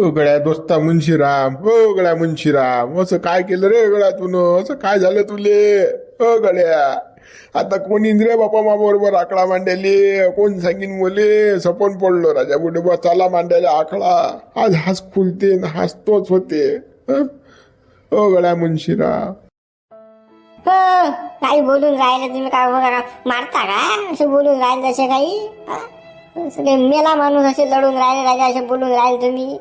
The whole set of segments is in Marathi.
ओ गड्या दोस्ता मुंशीराम, ओ गड्या मुंशीराम, असं काय केलं रे गड्या तून? असं काय झालं तुले? ओ गड्या, आता कोण इंद्रिय बापा मा बरोबर आकडा मांडायले? कोण सांगीन मुले? सपन पडलो राजा बुडबा चाला मांडायला आकडा. आज हास खुलते न हासतोच होते. हं? ओ गड्या मुंशीराम. हो, काही बोलून राहिले तुम्ही, काय मारता का? असं बोलून राहिले तसे काही सगळे मेला माणूस असे लढून राहिले राजा, असे बोलून राहिले तुम्ही.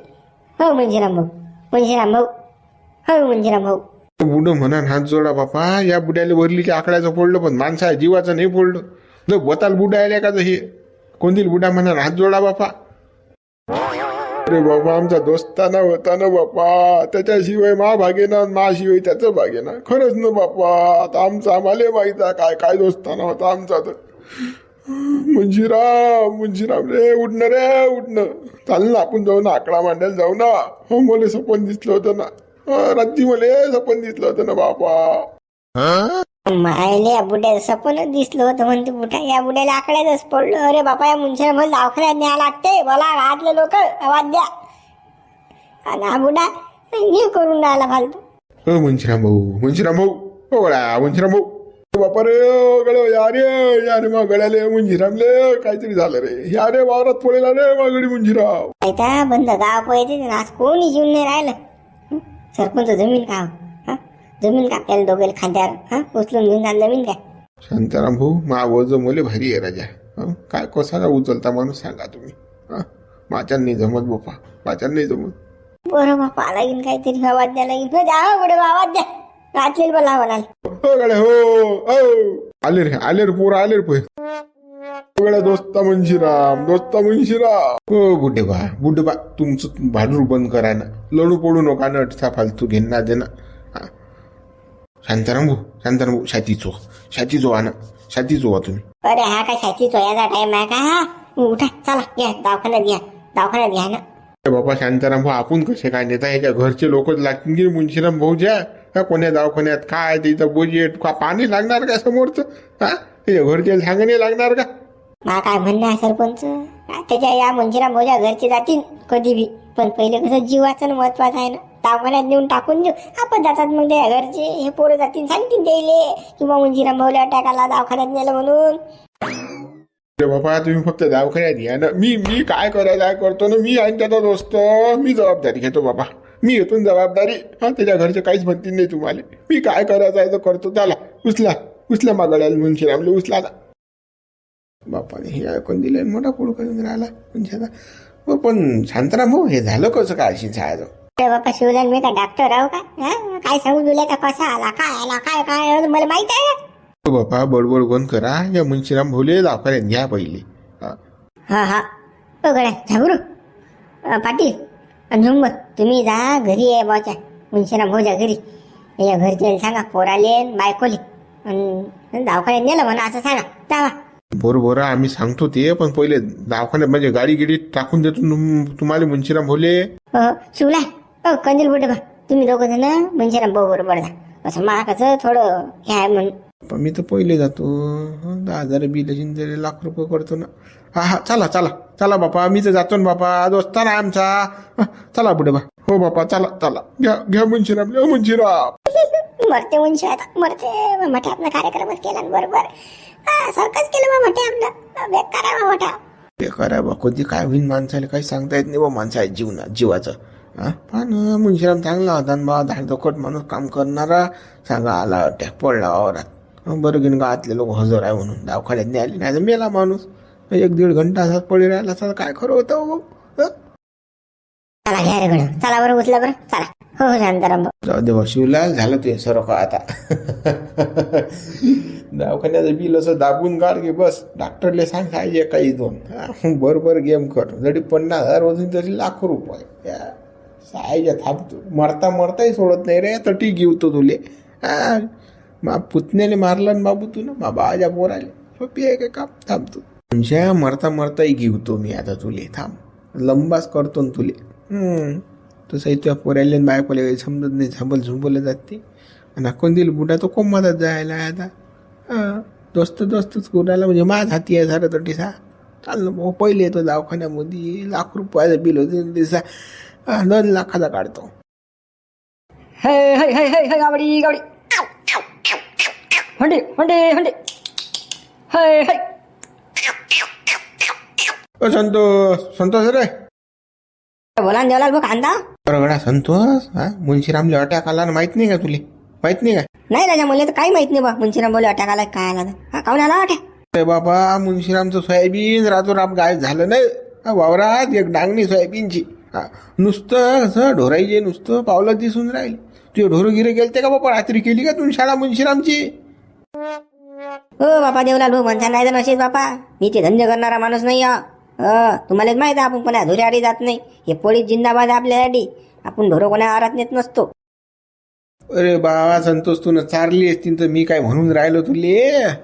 हो मंजिराम भाऊ, मंजिराम भाऊ, हो मंजिराम भाऊ. बुड म्हणा हात जोडा बापा. या बुड्याला वरलीच्या आकड्याचं फोडलं, पण माणसा जीवाचं नाही फोडलं. जर बोताल बुडा आल्या का हे कोणतील बुडा म्हणा हात जोडा बापा. अरे बाबा, आमचा दोस्ताना होता ना बापा, त्याच्याशिवाय मा भागेना, माशिवाय त्याचं भागेना. खरंच ना बापा, आता आमचा आम्हाला माहित आहे काय काय दोस्ताना होता आमचा. तर मुंशीराम, मुंशीराम रे, उठणं रे उठणं. चाल ना आपण जाऊ ना, आकडा मांडायला जाऊ ना. हो, मला सपन दिसलं होतं ना, रात्री मला सपन दिसलं होतं ना बापा. मायले या बुड्याचं सपनच दिसलं होतं म्हणते. बुटा या बुड्याला आकड्यातच पडलं. अरे बापा, या मुंशीराम भाऊ दवाखान्यात न्याय लागते. बोला घातले लोक, आवाज द्या. आणि हा बुडा हे करून राहिला फालतू. हो मुंशीराम भाऊ, मुंशीराम भाऊ, हो गड्या मुंशीराम भाऊ. बापा रे, गड्या या रे मा गड्याले मुंशीरामले काहीतरी झालं रे. या रे वावरात पडेला रे मागडी मुंशीराम. ऐका बंद गाव पळते, आज कोणी जीवन नाही राहिलं. सरपंच जमीन का? जमीन का आपल्याला दोघेला खांद्यावर उचलून घेऊन जाण जमीन काय? शांताराम भाऊ, मा वज मोले भारी आहे राजा. काय कसा उचलता माणूस सांगा तुम्ही. माझ्यान नाही जमत बापा, माझ्यान नाही जमत. बरं बापा, लागेल काहीतरी आवाज द्या, लागेल द्या बडे आवाज द्या. रात्री बोला म्हणाल. हो गड्या, हो आले रे पोरा आले रे पोहे. गड्या दोस्ता मुंशीराम, दोस्ता मुंशीराम. हो बुड्ढेबा तुमचं भांडूर बंद करा ना. लढू पडू नका ना, अटसा फालतू घेणं देना. शांताराम भाऊ, छाती चोवा ना, छाती चोवा तुम्ही. अरे हा काय छाती चोयाचा टाइम आहे का? उठा चला, घ्या दवाखान्यात घ्या ना. बाबा शांताराम भाऊ, आपण कसे काय नेता? ह्याच्या घरचे लोकच लागतील की मुंशीराम भाऊच्या? कोण्या दवाखान्यात काय तिथं बजेट का पाणी लागणार का समोरचं? त्याच्या घरचे सांगणे लागणार का? मला काय म्हणणं आहे सरपंच, त्याच्या या मंजिराम भाऊच्या घरचे जातील कधी बी, पण पहिले कसं जीवाचं महत्वाचं आहे ना. दवाखान्यात नेऊन टाकून देऊ आपण, जातात मग त्या घरचे. हे पोरं जातील, सांगतील द्यायले किंवा मंजिराम भाऊला अटॅक आला दवाखान्यात नेलं म्हणून. बाबा तुम्ही फक्त दवाखान्यात या ना. मी काय करायला करतो ना, मी आहे त्याचा दोस्त. मी जबाबदारी घेतो बाबा, मी घेतो जबाबदारी. त्याच्या घरचे काहीच म्हणतील नाही तुम्हाला. मी काय करायचं आहे तर करतो. त्याला उचला मागळ्याला मुंशीरामले उचला बापाने. हे ऐकून दिले, मोठा पुढं करून राहिला म्हणजे. पण शांताराम भाऊ, हे झालं कसं काय अशी छायाचं? अरे बापा शिवलाल, मी का डॉक्टर आहो का? काय सांगू तुला का कसा आला काय आला काय मला माहित आहे का? बापा बडबड बंद करा. या मुंशीराम भाऊले दवाखान्यात घ्या पहिले. हा गड्या झाबरू पाटील आणि झुंबर, तुम्ही जा घरी आहे बाच्या मुंशीराम भाऊच्या घरी. या घरचे सांगा पोराले बायकोले आणि दवाखान्यात नेलं म्हणा असं सांगा. जावा. बरोबर आम्ही सांगतो ते, पण पहिले दवाखान्यात म्हणजे गाडी गिडी टाकून देतो तुम्हाला मुंशीराम भाऊले. शिवला कंदील बुटे बा, तुम्ही दोघं जण मुंशीराम भाऊ बरोबर जा. असं मला कसं थोडं हे आहे म्हणून. पण मी तर पहिले जातो. 10,000 बिल लाख रुपये करतो ना. हा चला बापा, मी तर जातो ना बापा, दोस्ता ना आमचा. चला बुडे बा. हो बापा चला घ्या मुंशीराम मरते मुंशी आता मरते. मोठ्या आपला कार्यक्रमच केला बरोबर. सरकच केलं मोठे आपलं. बेकार आहे बा. कधी काय होईल माणसाला काही सांगता येत नाही बा. माणसा आहे जीवाचं. पण मुंशीराम चांगला होता बा, धाडदोकट माणूस, काम करणारा. सांगा आला अटॅक पडला वावरात. बरं घेऊन गावातले लोक हजर आहे म्हणून दवाखान्यात नाही आले, नाही मेला माणूस. 1-1.5 घंटा असाच पडी राहिला. चला काय खरं होतं. चला घ्या रे गड, चला बरं उचला बरं चला. हो शांताराम भाऊ. जाऊ दे बा शिवलाल, झालं ते सर का आता. दवाखान्याचं बिल असं दाबून काढ की बस. डॉक्टरले सांगायचे काही 2 बरोबर गेम कर. जरी 50,000 वजून तरी लाखो रुपये. सायच्या थांबतो. मरताही सोडत नाही रे. तटी घेऊतो तुले. मा पुतण्याने मारला ना बाबू तू ना, मा बाजा पोराले. सोपी आहे का काम? थांबतो म्हणजे मरताही घेऊतो मी आता तुले. थांब, लंबाच करतो ना तुले. तसंही तुझ्या पोऱ्याला बायकोला काही समजत नाही. झुंबलं जाते. आणि कोण बुडा तो कोमातात जायला आता. दोस्तच कोणाला म्हणजे माझ हाती आहे झालं तटी सा. चाललं भाऊ, पहिले येतो दवाखान्यामध्ये. लाख रुपयाचं बिल होते दिसा. 2 लाखाचा काढतो. हे हे हे हे हे गावडी गावडी हंडे हंडे हंडे हे हे संतोष रे. बोला ना देवलाल भाऊ कांदा. बरोबर संतोष. मुंशीरामले अटॅक आला ना, माहित नाही का तुले? माहित नाही का? नाही राजा मुले तर काही माहित नाही बा. मुंशीराम बोले अटॅक आला काय आला हा काऊन आला अटॅक. अरे बाबा मुंशीरामचं सोयाबीन रातोरात गायब झालं नाही. वावरात एक डांगणी सोयाबीनची. नुसतं असं ढोरायचे नुसतं पावलं दिसून राहिले. तुझे ढोरं गिरे गेलते का बाबा? रात्री केली का तुम्ही शाळा मुंशीरामची? हो बापा देवलाल भाऊ म्हणता नाही तर नसेच बापा. मी ते धंदे करणारा माणूस नाही तुम्हालाच माहित आहे आपण कोणा धुऱ्याआडी जात नाही. हे पोळीत जिंदाबाद आपल्यासाठी. आपण ढोरं कोणा आरात नेत नसतो. अरे बाबा संतोष तू चारली असतील तर मी काय म्हणून राहिलो तुले.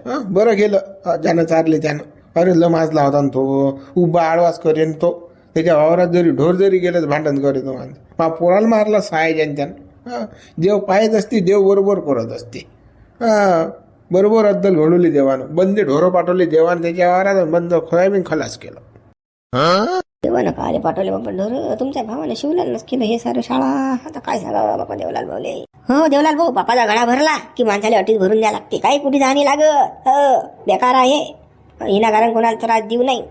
बरं केलं ज्यानं चारले त्यानं. अरे लमाजला होता ना तो. उभा आडवास करेन तो. त्याच्या वावरात जरी ढोर जरी गेलं तर भांडण करेन तो. मा पोराला मारला साहेब त्यानं. देव पाहत असते, देव बरोबर करत असते. बरोबर अद्दल घडवली देवानं. बंदे ढोरं पाठवले देवानं त्याच्या वावरात. बंद सोयाबीन खलास केलं. देवानं काले पाठवले बाबा ढोर. तुमच्या भावाने शिवलालच केलं हे सारं शाळा. आता काय सांगा बापा देवलाल भाऊले. हो देवलाल भाऊ बापाचा गळा भरला की माणसाला अटीच भरून द्या लागते. काही कुठे जाणी लागत. बेकार आहे. विनाकारण कोणाला त्रास देऊ नाही.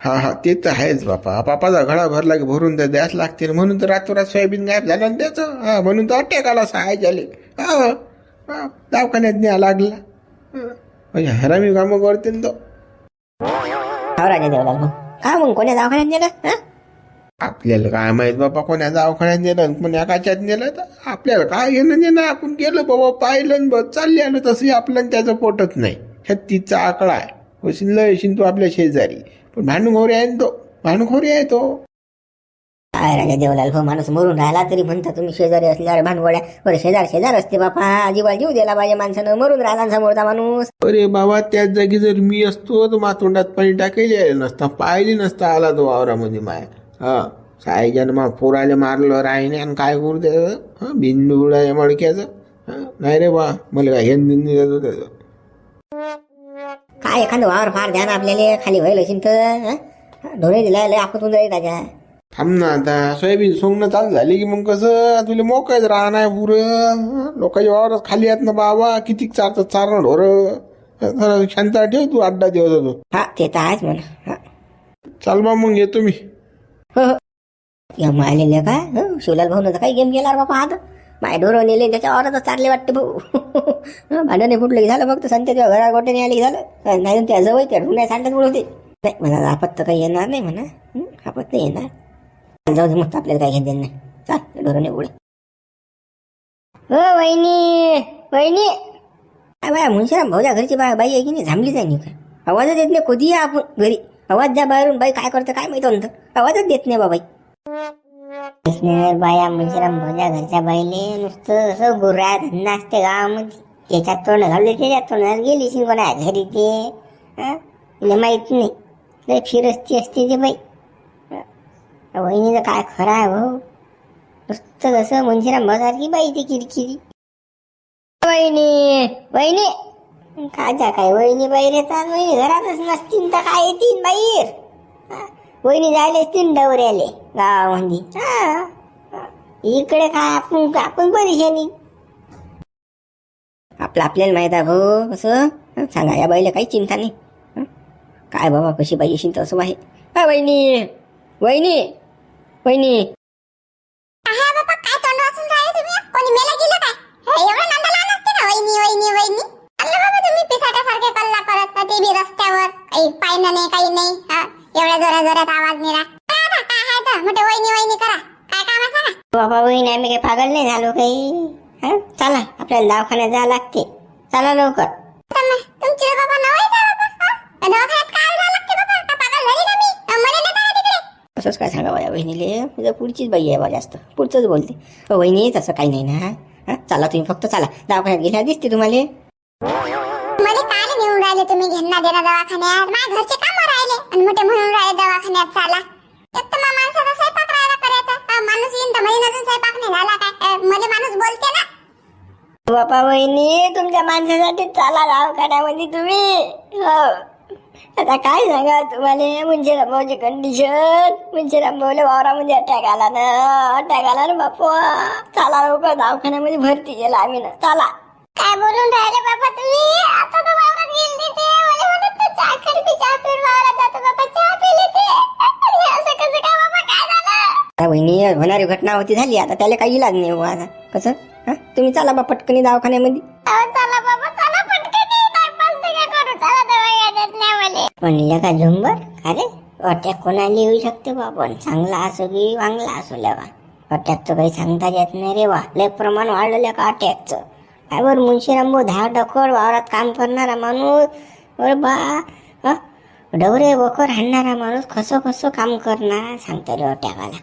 हा ते तर आहेच बापा. बापाचा घडा भरला की भरून द्यास लागते. म्हणून तर रातोरात सोयाबीन गायब झालं ना त्याचं. म्हणून तर अटॅक आला सहाय झाले. दवाखान्यात न्या लागला. हरामी कामं करते ना तो. हो राजा देवलाल भाऊ. का मग कोण्या दवाखान्यात नेलं. आपल्याला काय माहित बाबा कोण्या दवाखान्यात नेलं कोण्या काच्यात नेलं. तर आपल्याला काय घेणं नेलं. आपण गेलं बाबा पाहिलं बस चालले आलं. तसंही आपल्याला त्याचं पोटत नाही. 36चा आकडा आहे. येशील तू आपल्या शेजारी. पण भांडूखोरी आहे तो. भांडूखोरी आहे तो. काय राजा देवलाल भाऊ माणूस मरून राहिला तरी म्हणता तुम्ही शेजारी असल्यावर भांडवड्या. बरं शेजार असते बापा. अजिबात जीव दिला पाहिजे माणसानं. मरून राहिला समोरचा माणूस. अरे बाबा त्याच जागी जर मी असतो तर मा तोंडात पाणी टाकायला नसता. पाहिली नसता आला तो वावरामध्ये माय. सायजानं मा पोराले मारलं राहिने आणि काय करू त्याचं. बिंदू आहे मडक्याचं. नाही रे बा मला काय हेन बिंदू देतो त्याचं. काय एखादं वावर फार ध्यान आपल्याला खाली व्हायला असेल तर ढोरे दिला आखून जाईल राजा. थांब ना आता सोयाबीन सोंगणं चालू झाली की मग कसं तुला मोकायच राहणार पुरं. लोकांच्या वावरात खाली आहेत ना बाबा. किती चारणं ढोरं. शांत ठेव तू 8-10 दिवस होतो. हा ते तर आहेच म्हणा. चाल बा मग येतो मी. या मायलेले काय शिवलाल भाऊ तर काही गेम गेला बापा. आता माय ढोरं नेले त्याच्या वावरातच चालले वाटते भाऊ. भांडणे फुटलं की झालं. फक्त संत्याच्या घरा गोट्याने आले की झालं. नाही त्या जवळ त्या ढुंड्या सांडत होते. नाही मला आपत तर काही येणार नाही म्हणा. आपत नाही येणार. जाऊ दे मग आपल्याला काही घेणं नाही. चाल ढोरं उडे. हो वहिनी वहिनी. बाया मुंशीराम भाऊच्या घरची बाई आहे की नाही झांबलीच आहे नाही काय. आवाजच देत नाही. कधी आपण घरी आवाज द्या बाहेरून. बाई काय करतं काय माहिती म्हणतं. आवाजच देत नाही बाबाई. बाया मुंशीराम भाऊच्या घरच्या बाईले नुसतं असं गुर्रा धंदा असते गावामध्ये. याच्यात तोंड घालले त्याच्यात तोंडात गेली शिंग कोणा घरी ते. तिला माहित नाही. लय फिरस्ती असते ते बाई. वहिनीचं काय खरं आहे भाऊ. नुसतं कसं मुंशीराम भाऊसारखी बाई ती किरकिरी. वहिनी वहिनी काय वहिनी बाहेर येतात. वहिनी घरातच नसतील तर काय येतील बाहेर. वहिनी जायला असतील डवऱ्याले गावामध्ये. इकडे काय आपण परेशानी. आपल्याला माहित आहे भाऊ. कसं सांगा या बाईला काही चिंता नाही. काय बाबा कशी बाई येशील तसं आहे. वहिनी वहिनी वहिनी. बाबा काय तोंड वाचून राहिले तुम्ही. कोणी मेला गेलं काय. एवढं नांदा लहान असते ना वहिनी वहिनी वहिनी. अल्ला बाबा तुम्ही पिसाट्यासारखे कल्ला करत ते बी रस्त्यावर. काही पाहिलं नाही काही नाही. एवढ्या जोरात आवाज निरा. काय आहे तर मोठे वहिनी वहिनी करा. काय काम आहे सांगा. बाबा वहिनी आम्ही काही पागल नाही झालो काही. चला आपल्याला दवाखान्यात जावं लागते. चला लवकर. तुमचे बाबा नवईचा बाबा. दवाखान्यात काय जावं लागते बाबा. का पागल झाली का मी. मला नेता का तिकडे. असंच काय सांगा बाया वहिनीले. पुढचीच बाई आहे बा जास्त. पुढचंच बोलते. वहिनी तसं काही नाही ना. चला तुम्ही फक्त चला. दवाखान्यात गेल्या दिसते तुम्हाला. मला काय नेऊन राहिले तुम्ही घेणं देणं दवाखान्यात. माझ्या घरचे काम राहिले आणि मोठे म्हणून राहिले दवाखान्यात चाला. एक तर माणसाचा स्वयंपाक राहिला करायचा. माणूस येईन तर म्हणजे अजून स्वयंपाक नाही झाला काय. मला माणूस बोलते ना. बापा वहिनी तुमच्या माणसासाठी चला दवाखान्यामध्ये तुम्ही. आता काय सांगा तुम्हाला मुंजे रामभाऊची कंडिशन. मुंजे रामभाऊला वावरामध्ये अटॅक आला ना बापू. चला लवकर दवाखान्यामध्ये भरती केला आम्ही ना. चला. काय बोलून राहिले बाबा तुम्ही? आता तर वावरात गेले ते मला म्हणत होते, चहा कर पी, चहा पिऊन वावरात जातो बाबा, चहा पिले ते. आणि असं कसं काय बाबा, काय झालं? आता वहिनी होणारी घटना होती झाली, आता त्याला काही इलाज नाही हो आता. कसं हा तुम्ही चला बा पटकनी दवाखान्यामध्ये. अहो, चला बाबा चला पटकन, टाइमपास नका करू, चला दवाखान्यात न्या मला. म्हणलं का झुंबर अरे अटॅक कोणाला येऊ शकते बा. पण चांगला असो की वांगला असो लेवा, अटॅकचं काही सांगता येत नाही रे. वा लय प्रमाण वाढलेलं का अटॅकचं. काय बरं मुंशी रामभाऊ धाडखोड वावरात काम करणारा माणूस. अरे बा डवरे वखर हाणणारा माणूस कसं काम करणार सांगता रे अटॅक आला.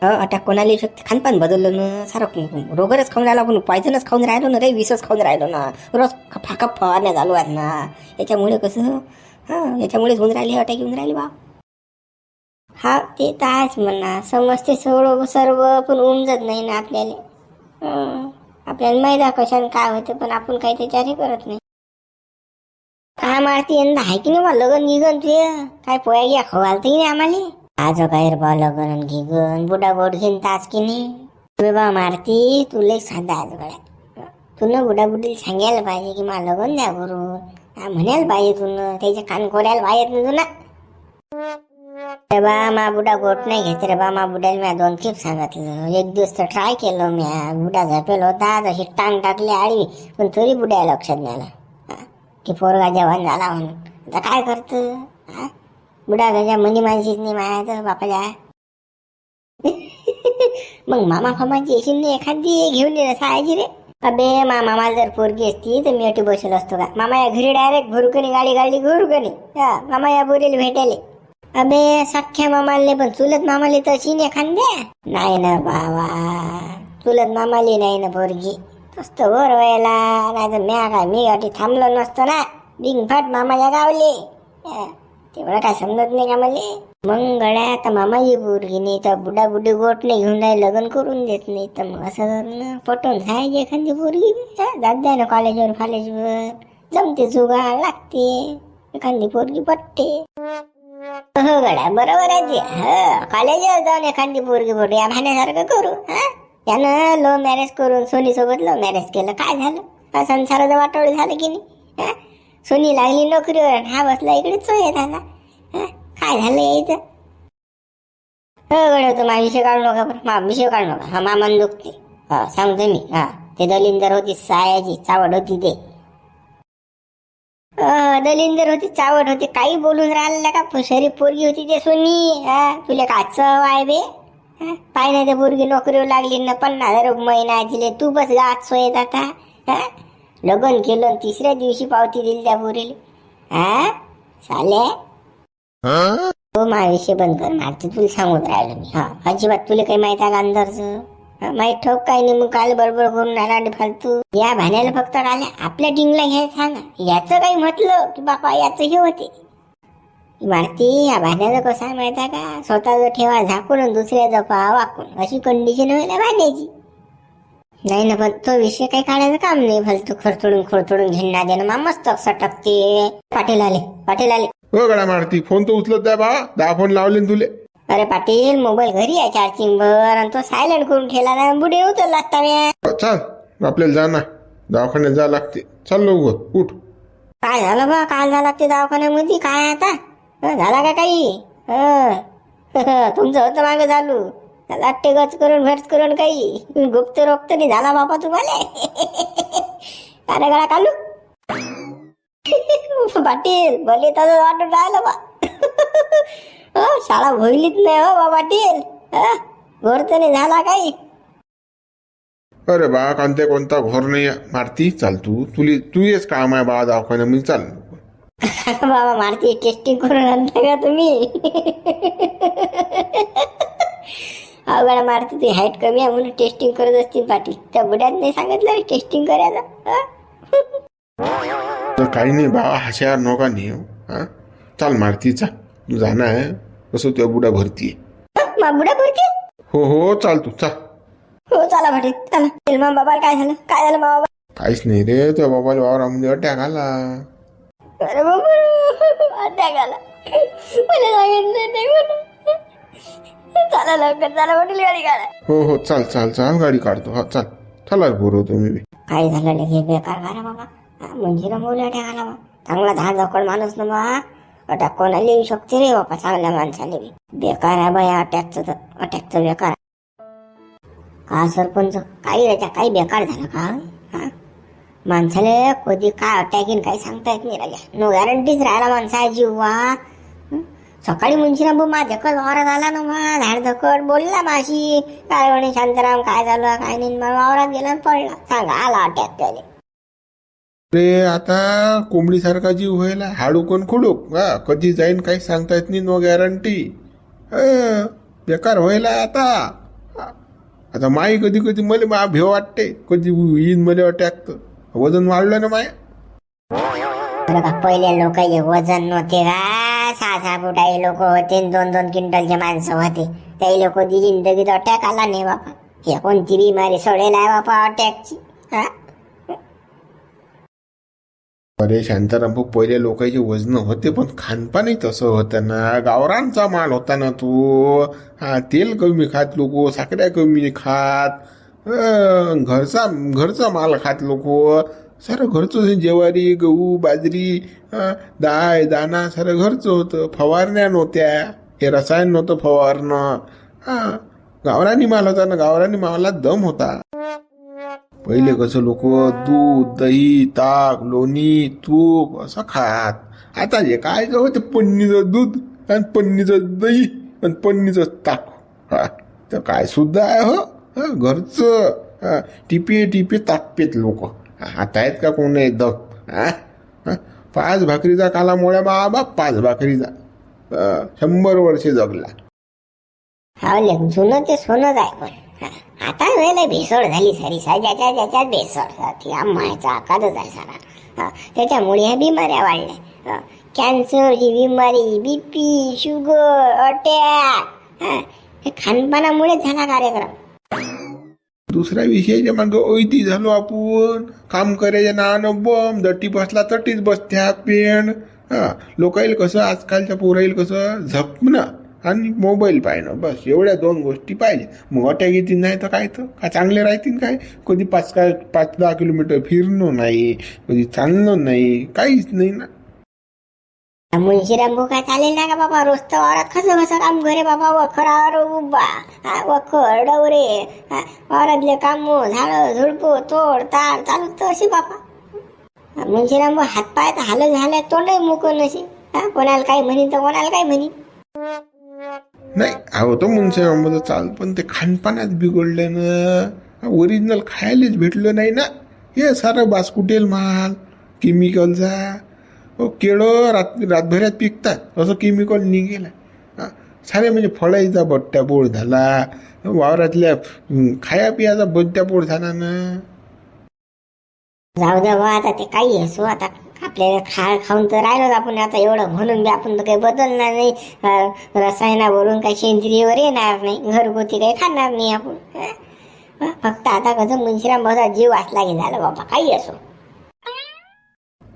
अटॅक कोणाला येऊ शकते. खानपान बदललं ना सारं. रोगरच खाऊन राहिलो आपण, पॉयझनच खाऊन राहिलो ना रे, विषच खाऊन राहिलो ना. रोज फाकप फवारण्या चालू आहेत ना. याच्यामुळे कसं याच्यामुळेच होऊन राहिले अटॅक येऊन राहिले बा. हा ते तर आहेच म्हणा. समजते सर्व पण उमजत नाही ना आपल्याला. आपल्याला मैदा कशाने काय होते पण आपण काही त्याच्यावर करत नाही. काय मारती यंदा आहे की नाही बा लगन गिगन तुझे. काय पोया घ्या खवाल तर नाही आम्हाला. आज काय रे बा लगन गिगन बुडा गोड घेऊन तास की नाही. तुम्ही बा मारती तुला साधा आज गळ्यात. तुनं बुडाबुडीला सांगायला पाहिजे की मला लगन द्या करून. म्हणायला पाहिजे तुनं, त्याच्या कान कोऱ्याला पाहिजे ना तुला. रे बा मा बुडा गोट नाही घेत रे बा. मा बुड्याला म्या 2 खेप सांगितलं. एक दिवस तर ट्राय केलं म्या. बुडा झपेल होता तशी टांग टाकली आडवी, पण तरी बुड्या लक्षात नाही आला की पोरगा जवान झाला म्हणून. आता काय करतं बुडा गजा मनी माणशीच नाही माया बापाल्या. मग मामा फामाची येशील नाही एखादी घेऊन ये सायची रे. अबे मामाला जर पोरगी असती तर मी अटी बसेल असतो का. मामा या घरी डायरेक्ट भुरकणी गाडी घुरकणी. मामा या बोरेल भेटायले. अबे सख्या मामाले पण चुलत मामाले तशी नाही खांद्या नाही ना बाबा. चुलत मामाले नाही ना पोरगी. तसं वर व्हायला नाही तर म्या काय मी अटी थांबलो नसतो ना. बिंगफाट मामाच्या गावले. तेवढं काय समजत नाही का मला. मग गड्या मामाची पोरगी नाही तर बुडा बुडी गोट नाही घेऊन राही लग्न करून देत नाही. तर मग असं करणं पटवून खायची एखादी पोरगी. जात द्या ना कॉलेजवर जमते जुगाड लागते. एखादी पोरगी पटते. हो गड्या बरोबर आहे ते. कॉलेजवर जाऊन एखादी पोरगी पटू या भाण्यासारखं करू. त्यानं लव्ह मॅरेज करून सोनी सोबत लव्ह मॅरेज केलं. काय झालं संसाराचं वाटोळ झालं की नाही. सोनी लागली नोकरीवर, हा बसला इकडे चोय झाला. काय झालं यायचं. हो गड्या तुम्हा विषय काढू नका बरं. विषय काढू नका. हा मामान दुखते. सांगतो मी. ते दलिंदर होती सायाची चावड होती ते. दलिंदर होती चावड होती. काही बोलून राहिलेला का. शरीफ पोरगी होती ते सोनी. तुला का चव आहे बे. पाय नाही ते पोरगी नोकरीवर लागली ना 50,000 महिना दिले. तू बस गात सोयत आता. लग्न केलं 3ऱ्या दिवशी पावती दिली त्या पोरीला. चाले हो विषय बंद कर. मारते तुला सांगून राहिलो मी. अजिबात तुला काही माहिती आहे का अंदरचं. माहीत ठोक काही नाही. मग काल बडबड करून आला फालतू. या भाण्याला फक्त आल्या आपल्या टिंगला घ्यायला सांगा. याचं काही म्हटलं की बापा याचं हे होते. मारती या भाण्याचं कसं आहे माहिती आहे का. स्वतःचं ठेवा झाकून दुसऱ्याचं पहा वाकून. अशी कंडिशन व्हायला भाण्याची. नाही ना पण तो विषय काही काढायचं काम नाही. फालतू खडतोडून घेणं देणं मा मस्त सटकते. पाटील आले. हो गड्या मारती फोन तर उचलत द्या बा. 10 फोन लावले ना तुले. अरे पाटील मोबाईल घरी आहे चार्जिंगवर आणि तो सायलेंट करून ठेवला ना. बुडे उचलला असता म्या. चल आपल्याला जा ना दवाखान्यात जा लागते. चल लवकर उठ. काय झालं बा. काय झालं ते दवाखान्यामध्ये. काय आता झाला का काही. तुमचं होतं मागं चालू. त्याला गच करून भर्च करून काही गुप्त रोक्त नाही झाला बापा तुम्हाला. काना गळा कालू. पाटील भले तसं वाटून राहिलं बा. शाळा भरलीच नाही हो बा पाटील. घोर तर नाही झाला काही. अरे बा कांते कोणता घोर नाही मारती. चाल तू येच काम आहे बा दवाखान्यामध्ये. चाल बाबा मारती टेस्टिंग करून आणता का तुम्ही. अवघड मारती ती हाईट कमी आहे म्हणून टेस्टिंग करत असतील पाटील. त्या बुड्यात नाही सांगितलं टेस्टिंग करायचं. तर काही नाही बा हशार नका नाही. चाल मारती चा तू जाणार आहे. कसं तुझ्या बुडा भरतीये. बुडा भरती. हो चाल तू चाल. हो चला पाटील चला. बाबा काय झालं मा बाबा. काहीच नाही रे. तुझ्या बाबाला वावरामध्ये अटॅक आला. अरे बाबा अटॅक आला मला सांगितलं नाही म्हणून. चला लवकर चला वडील गाडी काढा. हो हो चाल चाल चाल गाडी काढतो. हा चाल चला बरोबर तुम्ही बी. काय झालं नाही हे बेकार करा बाबा. मंजिरा मोल अटॅक आला बा. चांगला धाडधकड माणूस ना बा. अटॅक कोणाला येऊ शकते रे बापा चांगल्या माणसाने बी. बेकार आहे बाया अटॅकचं बेकार. का सरपंच काही राजा काही बेकार झालं का? हा माणसाला कधी काय अटॅक येईन काही सांगता येत नाही राजा. नो गॅरंटीच राहिला माणसा जीवा. सकाळी मुंशीराम भाऊ माझ्याकडे वावरात आला ना मा धाडधकड बोलला माशी काय म्हणे शांताराम काय झालं काय नाही. वावरात गेला पडला सांगा आला अटॅक त्याला. रे आता कोंबडीसारखा जीव व्हायला हाडू कोण खुडूक. हा कधी जाईन काही सांगता येत नाही. No guarantee. बेकार व्हायला आता. आता माई कधी कधी मला मा भेव वाटते. कधी येईन मला अटॅक तर वजन वाढलं ना माय. पहिले लोक वजन नव्हते का 6-6 फुटाचे लोक होते 2-2 क्विंटलचे माणसं होते. ते लोक जिंदगीत अटॅक आला नाही बापा. हे कोणती बिमारी सोडेल आहे बापा अटॅकची. हा अरे शांताराम भाऊ पहिले लोकांचे वजन होते पण खानपानही तसं होतं ना. गावरांचा माल होता ना तो. हा तेल कमी खात लोक साखऱ्या कमी खात. घरचा माल खात लोक. सारं घरचं ज्वारी गहू बाजरी डाळ दाणा सारं घरचं होतं. फवारण्या नव्हत्या. हे रसायन नव्हतं फवारणं. गावरानी माल होता ना. गावरानी मालात दम होता. पहिले कसं लोक दूध दही ताक लोणी तूप असं खात. आता जे काय होते पन्नीचं दूध आणि पन्नीचं दही आणि पन्नीचं ताक. तर काय सुद्धा आहे हो. घरचं टिपे टिपे ताक पेत लोक. आता आहेत का कोण एकदम. 5 भाकरीचा काला मोळ्या बाप 5 भाकरीचा 100 वर्षे जगला. हा जुनं ते सोनंच आहे. पण आता वेळेला भेसळ झाली सारी ज्याच्यात भेसळ मायचा आकारच आहे सारा. त्याच्यामुळे ह्या बिमाऱ्या वाढल्या. कॅन्सरची बिमारी बीपी शुगर अटॅक हे खानपानामुळे झाला कार्यक्रम. दुसऱ्या विषयाच्या मागं ओयती झालो आपण. काम करायच्या नावानं बम दट्टी बसला तटीच बसत्या पेन. लोकाईल कसं आजकालच्या पोराईल कसं झपणं आणि मोबाईल पाहणं बस एवढ्या 2 गोष्टी पाहिजे. मग अटॅक येतील नाही तर काय तर का चांगले राहतील काय. कधी 5-10 किलोमीटर फिरणं नाही कधी चालणं नाही काहीच नाही ना. मुंशीराम भाऊ काय चालेल ना का बाबा. रोज तर वावरात कसं काम करे बाबा. वखरावर उभा वखर डवरे वावरातले काम झाडं झुडपं तोड ताड चालू तर अशी बाबा. मुंशीराम भाऊ हातपाय तर हाल झाले तोंडही मुकून अशी. कोणाला काही म्हणी तर कोणाला काही म्हणी. नाही अहो तो मुंशीराम चाल पण ते खानपानात बिघडलं ना. ओरिजिनल खायलाच भेटलं नाही ना. हे सारं बास्कुटेल माल केमिकलचा. केळं रातभरात पिकतात असं केमिकल निघेला. सारे म्हणजे फळाईचा बट्ट्यापोळ झाला. वावरातल्या खाया पियाचा बट्ट्यापोळ झाला ना. जाऊ द्या बा आता ते काही असो. आता आपल्याला खाऊन तर राहिलोच आपण. आता एवढं म्हणून बी आपण तर काही बदलणार नाही. रसायनावरून काही सेंद्रियवर येणार नाही. घरगुती काही खाणार नाही आपण. फक्त आता कसं मुंशीराम भाऊचा जीव वाचला की झालं बाबा काही असो.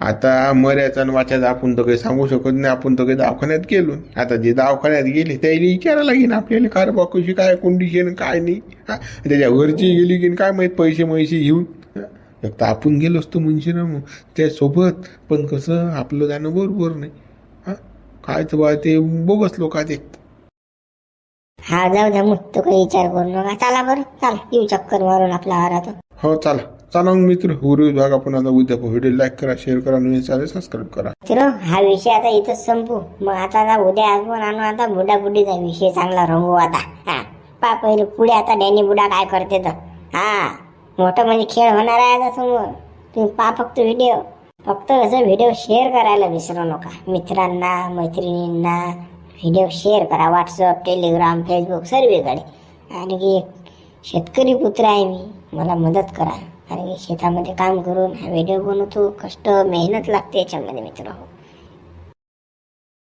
आता मर्याचा वाच्याचा आपण तर काही सांगू शकत नाही. आपण तर काही दवाखान्यात गेलो. आता जे दवाखान्यात गेले त्याला विचारायला लागेल आपल्याला कार बा कशी काय कंडिशन काय नाही. त्याच्या घरची गेली की काय माहीत पैसे घेऊन. एक तर आपण गेलो असतो मुंशीराम त्यासोबत पण कसं आपलं जाणं बरोबर नाही. काय तर बा ते बोगस लोक आहेत. हा जाऊ द्या मग तो काही विचार करू नका. चला बरं चला येऊ चक्कर मारून आपल्या आहारात. हो चला मग मित्र उर्वरित भाग आपण आता उद्या व्हिडिओ लाईक करा शेअर करा नवीन चॅनल सबस्क्राईब करा. मित्र हा विषय आता इथंच संपू. मग आता उद्या आपण आणू आता बुडाबुडीचा विषय चांगला रंगू आता. पा पहिले पुढे आता डॅनी बुडा काय करते तर मोठं म्हणजे खेळ होणार आहे आता समोर. तुम्ही पा फक्त व्हिडिओ. फक्त असं व्हिडिओ शेअर करायला विसरू नका. मित्रांना मैत्रिणींना व्हिडिओ शेअर करा. व्हॉट्सअप टेलिग्राम फेसबुक सर्वीकडे. आणि की शेतकरी पुत्र आहे मी. मला मदत करा. आणि शेतामध्ये काम करून हा व्हिडिओ बनवतो. कष्ट मेहनत लागते याच्यामध्ये मित्र. हो